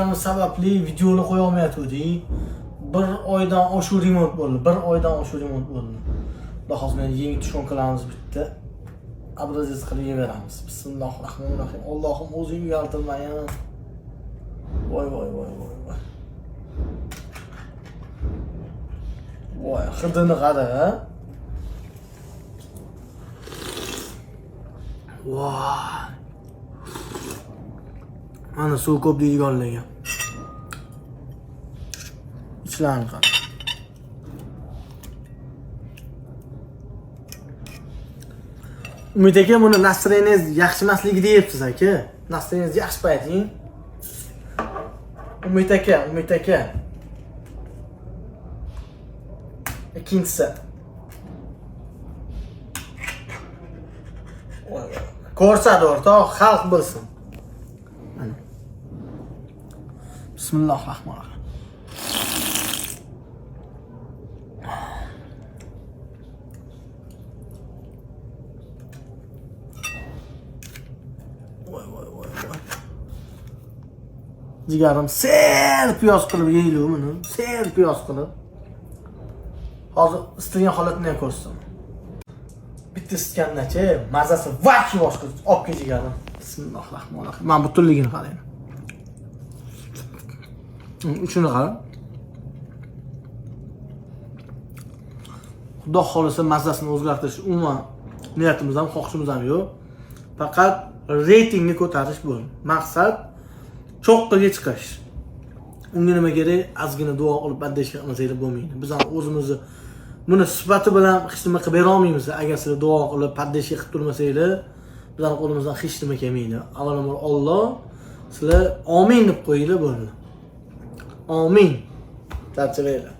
bo'lgani sababli videoni qo'ya olmayotgandik. Bir oydan oshiq remont bo'ldi. Xudo xohlasa men yangi tushunchalarimiz bitdi. Abrazis qilib yeveramiz. Bismillahirrohmanirrohim. Allohim o'zing uyaltirmayin. Voy. Voy, hidini qara. Voy. Mana suv ko'p deydiganlarga. Ichlarini qara. Umid aka, buni nastroyengiz yaxshi emasligi deyapsiz aka. Nastroyengiz yaxshi payting. Umid aka. Ikkinchisi. Ko'rsat o'rtoq, xalq bilsin. Mana. Bismillahirrohmanirrohim. Voy. Jigarim sel piyoz qilib yeylu buni. Sel piyoz qilib. Hozir istalgan holatini ham ko'rsin. Bitta isitgandachi, mazasi vaqti boshqa olib kelganim. Bismillahirrohmanirrohim. Men butunligini qarayman. Uchini qara. Xudo xolisa mazasini o'zgartirish umuman niyatimiz ham, xohishimiz ham yo'q. Faqat reytingni ko'tarish bu. Maqsad cho'qqiga chiqish. Unga nima kerak? Ozgina duo qilib baddash qilmasanglar bo'lmaydi. Biz ham o'zimizni buni sifati bilan hech nima qilib bera olmaymiz. Agar sizlar duo qilib paddash qilib turmasanglar, bizning qo'limizdan hech nima kelmaydi. Avvalambor Alloh sizlar amin deb qo'yinglar bo'ldi. Amin. Charchamaylar.